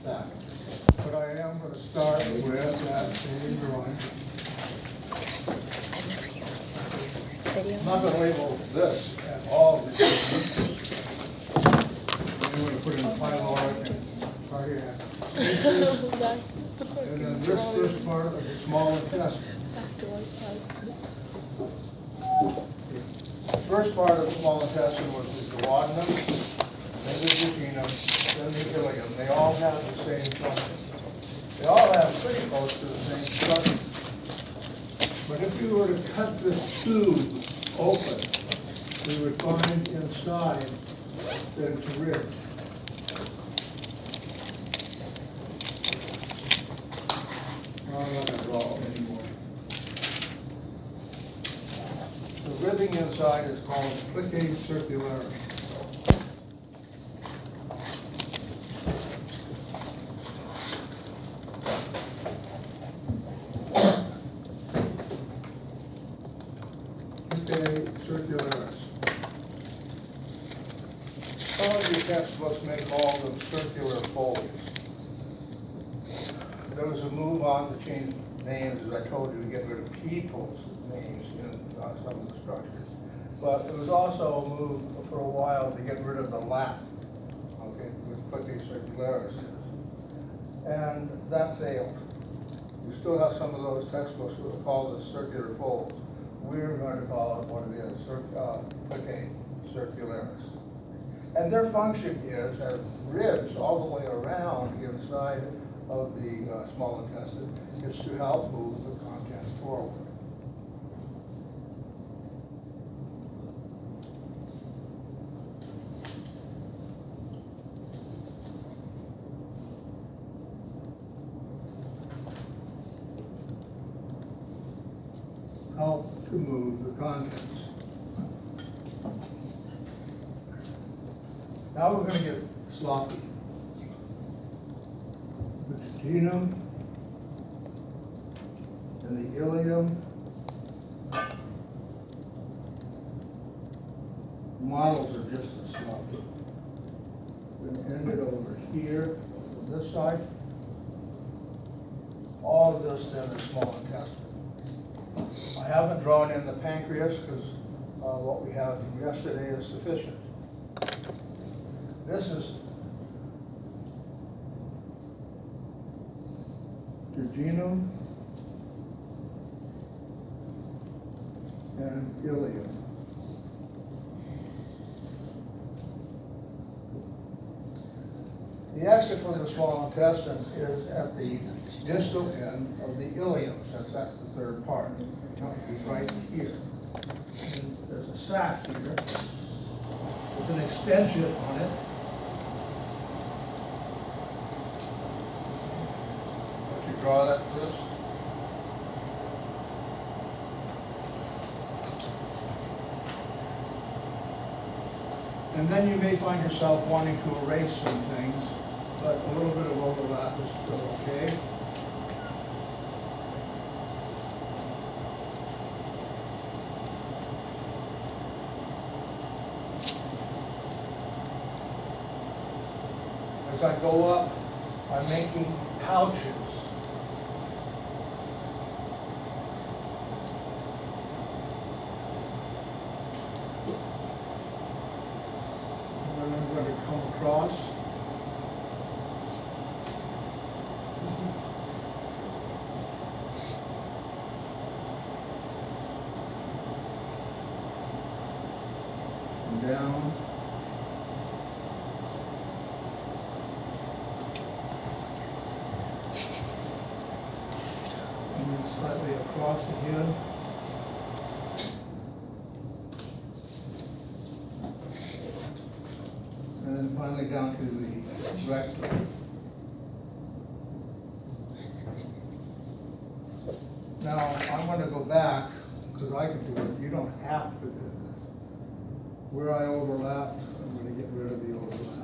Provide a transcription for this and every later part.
that. But I am going to start with that same drawing. I've never used this before. Video? I'm not going to label this at all. I'm going to put in pyloric and cardiac. And then this first part of the small intestine. The first part of the small intestine was the duodenum, then the jejunum, then the ileum. They all have the same function. They all have pretty close to the same structure. But if you were to cut this tube open, we would find inside that it's ribbed. I'm not going to draw it anymore. The ribbing inside is called plicae circularis. Plicae circularis. Some of your textbooks may call them circular folds. There was a move on to change names, as I told you, to get rid of people's names in some of the structures. But there was also a move for a while to get rid of the Latin, okay, with plicae circularis is. And that failed. You still have some of those textbooks that are called the circular folds. We're going to call it what it is, plicae circularis. And their function is as ribs all the way around inside of the small intestine is to help move the contents forward. Help to move the contents. Now we're going to get sloppy. The jejunum and the ileum models are just as sloppy. We're going to end it over here, on this side. All of this then is small intestine. I haven't drawn in the pancreas because what we have from yesterday is sufficient. This is jejunum and ileum. The exit from the small intestine is at the distal end of the ileum, since that's the third part. It's right here. And there's a sac here with an extension on it. Would you draw that first? And then you may find yourself wanting to erase some things, but a little bit of overlap is still okay. As I go up, I'm making pouches. And then I'm going to come across. And down. Slightly across again. And then finally down to the rectum. Now, I'm going to go back, because I can do it. You don't have to do this. Where I overlapped, I'm going to get rid of the overlap.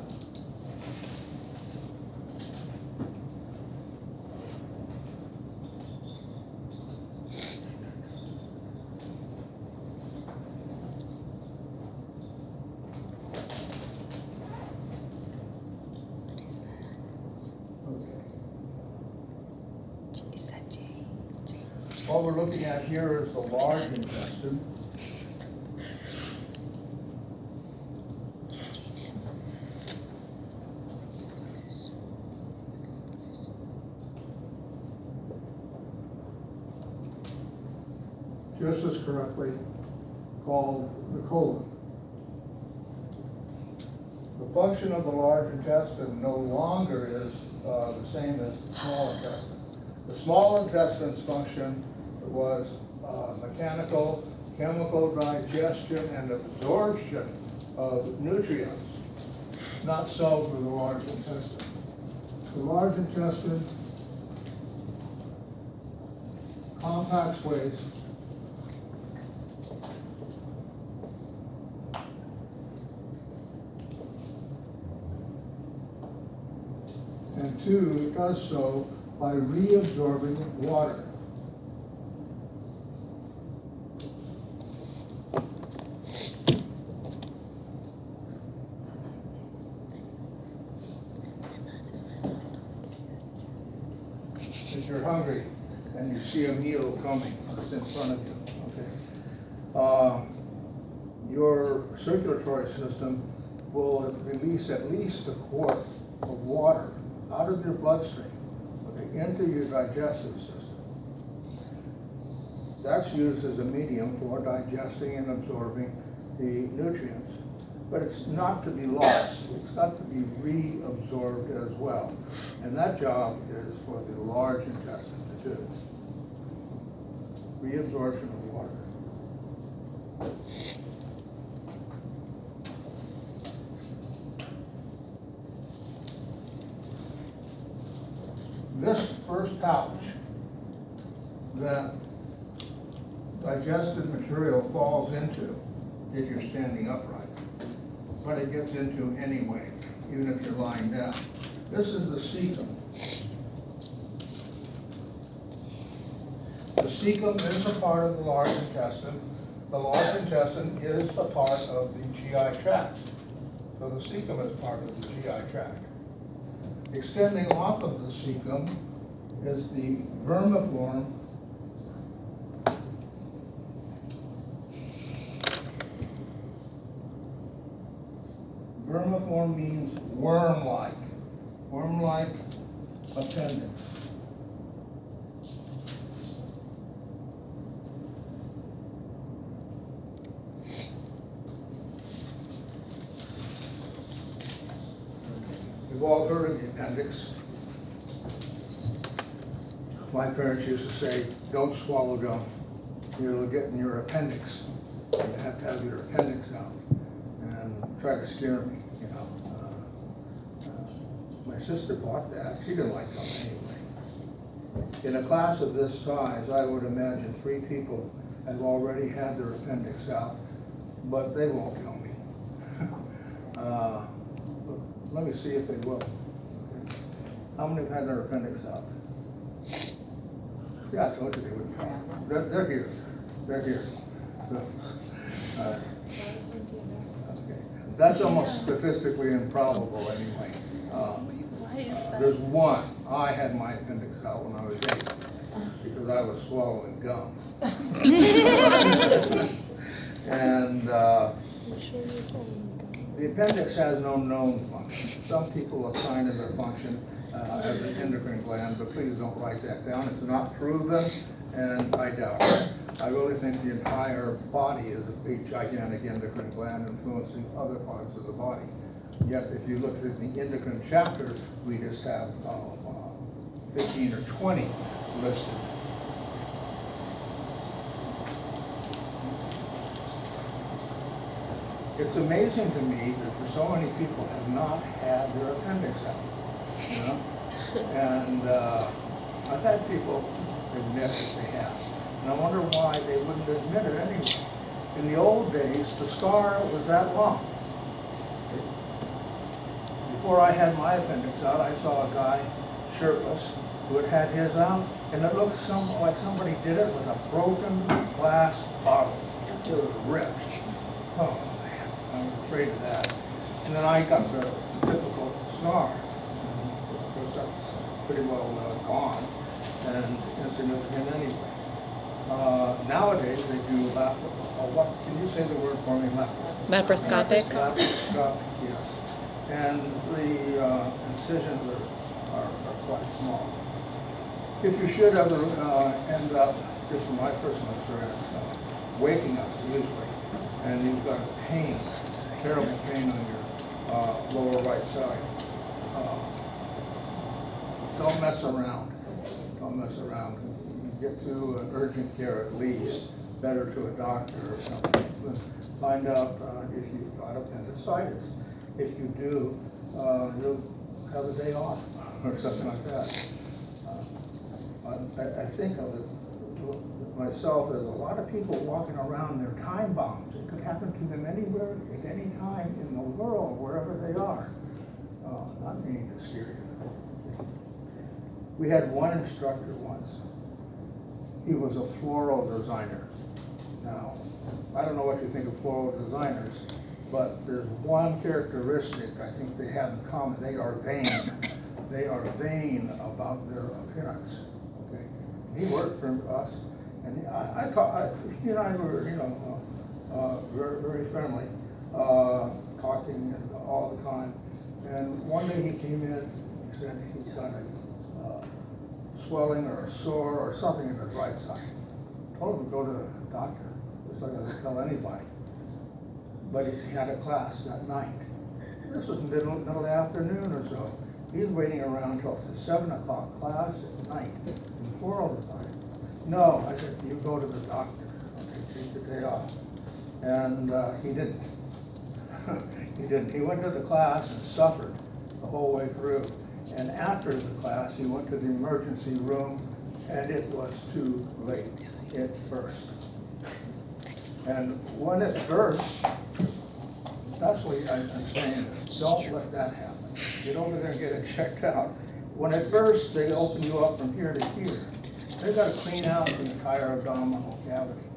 Is that J? What we're looking at here is the large intestine. Just as correctly called the colon. The function of the large intestine no longer is the same as the small intestine. The small intestine's function was mechanical, chemical digestion and absorption of nutrients. Not so for the large intestine. The large intestine compacts waste and two, it does so by reabsorbing water. If you're hungry and you see a meal coming, it's in front of you, okay? Your circulatory system will release at least a quart of water out of your bloodstream, okay, into your digestive system. That's used as a medium for digesting and absorbing the nutrients. But it's not to be lost. It's got to be reabsorbed as well. And that job is for the large intestine to do. Reabsorption of water. This first pouch that digested material falls into if you're standing upright. But it gets into anyway, even if you're lying down. This is the cecum. The cecum is a part of the large intestine. The large intestine is a part of the GI tract. So the cecum is part of the GI tract. Extending off of the cecum is the vermiform Vermiform means worm-like appendix. You've all heard of the appendix. My parents used to say, don't swallow gum. You'll get in your appendix. You have to have your appendix out. And try to scare me, you know. My sister bought that. She didn't like gum anyway. In a class of this size, I would imagine 3 people have already had their appendix out, but they won't tell me. Let me see if they will. Okay. How many have had their appendix out? Yeah, I told you they wouldn't tell me. They're here. They're here. So, okay. That's almost statistically improbable anyway. Why is that? There's one. I had my appendix out when I was 8 because I was swallowing gum. And the appendix has no known function. Some people assign it a function as an endocrine gland, but please don't write that down. It's not proven, and I doubt it. I really think the entire body is a big, gigantic endocrine gland influencing other parts of the body. Yet, if you look at the endocrine chapter, we just have 15 or 20 listed. It's amazing to me that for so many people have not had their appendix out, you know? And I've had people admit that they have. And I wonder why they wouldn't admit it anyway. In the old days, the scar was that long. Before I had my appendix out, I saw a guy shirtless who had had his out, and it looked like somebody did it with a broken glass bottle. It was ripped. Oh man, I was afraid of that. And then I got the typical scar. Of course, that's pretty well gone. and insignificant anyway. Nowadays, they do what, can you say the word for me? Laparoscopic? Laparoscopic, yes. And the incisions are quite small. If you should ever end up, just from my personal experience, waking up usually, and you've got pain, terrible pain on your lower right side, don't mess around. Don't mess around. Get to an urgent care at least, better to a doctor or something. Find out if you've got appendicitis. If you do, you'll have a day off or something like that. I think of it myself as a lot of people walking around, they're time bombs. It could happen to them anywhere, at any time in the world, wherever they are. Not meaning to scare you. We had one instructor once. He was a floral designer. Now, I don't know what you think of floral designers, but there's one characteristic I think they have in common. They are vain. They are vain about their appearance. Okay. He worked for us, and he and I were, very, very friendly, talking all the time. And one day he came in. He said he's got a swelling or a sore or something in his right side. Told him to go to the doctor. Just like I would tell anybody. But he had a class that night. This was middle of the afternoon or so. He's waiting around until the 7 o'clock class at night in floral design. No, I said, you go to the doctor. Okay, take the day off. And he didn't. He didn't. He went to the class and suffered the whole way through. And after the class, he went to the emergency room, and it was too late. It burst. And when it bursts, that's what I'm saying. Don't let that happen. Get over there and get it checked out. When it bursts, they open you up from here to here. They've got to clean out the entire abdominal cavity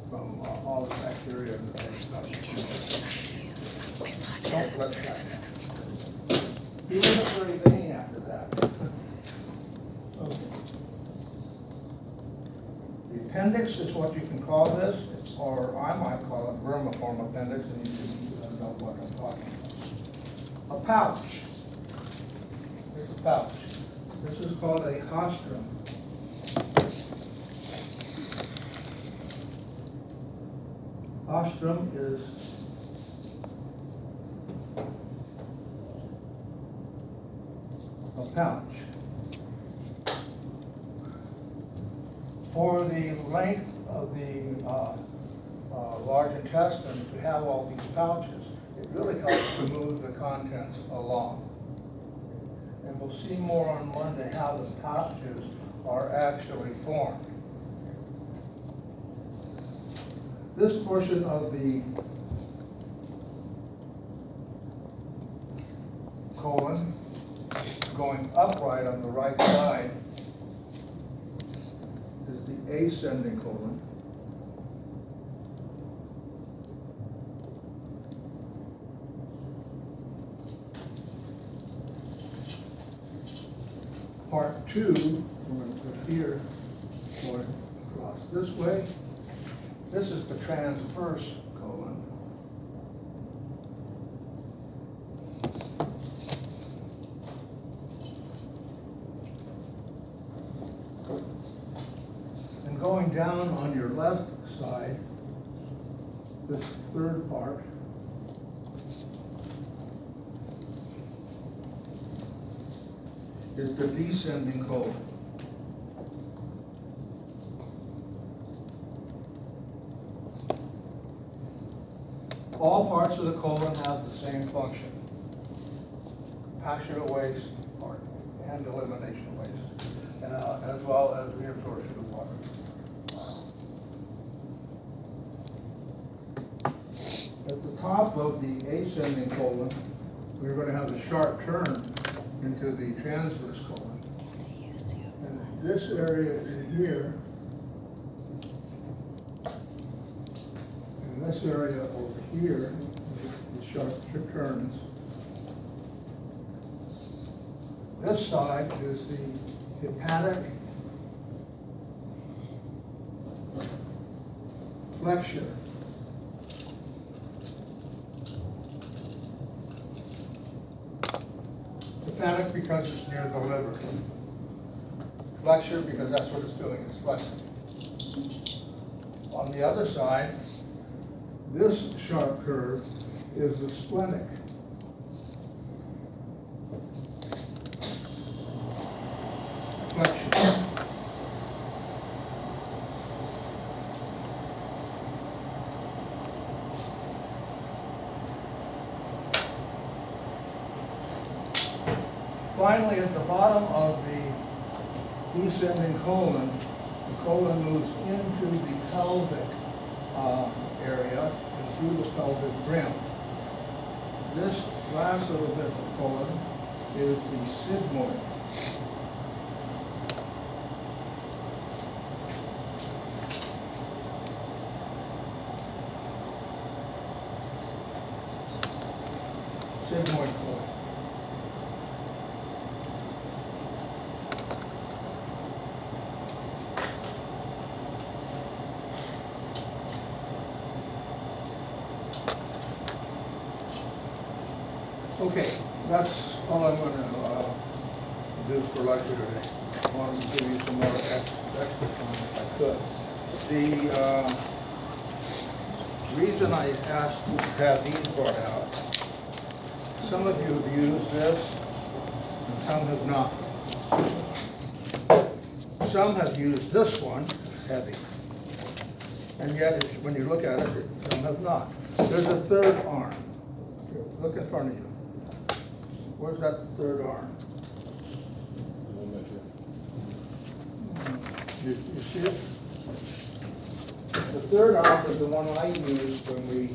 from all the bacteria and stuff. Don't let that happen. He wasn't very vain after that. Okay. The appendix is what you can call this, or I might call it vermiform appendix, and you should know what I'm talking about. A pouch. Here's a pouch. This is called a ostrum. Ostrum is a pouch. For the length of the large intestine to have all these pouches, it really helps to move the contents along. And we'll see more on Monday how the pouches are actually formed. This portion of the colon going upright on the right side is the ascending colon. Part 2, we're going to put here, going across this way. This is the transverse colon. And going down on your left side, this third part, is the descending colon. All parts of the colon have the same function. Compassionate waste and elimination waste, as well as reabsorption of water. At the top of the ascending colon, we're going to have a sharp turn into the transverse colon. And this area in here, and this area over here, the sharp turns. This side is the hepatic flexure. Tympanic because it's near the liver. Flexure because that's what it's doing, it's flexing. On the other side, this sharp curve is the splenic. Flexion. Finally, at the bottom of the descending colon, the colon moves into the pelvic area and through the pelvic rim. This last little bit of the colon is the sigmoid. Sigmoid colon. Okay, that's all I'm going to do for lecture today. I wanted to give you some more extra time if I could. The reason I asked to have these brought out, some of you have used this and some have not. Some have used this one, heavy, and yet when you look at it, some have not. There's a third arm. Look in front of you. Where's that third arm? You see it? The third arm is the one I used when we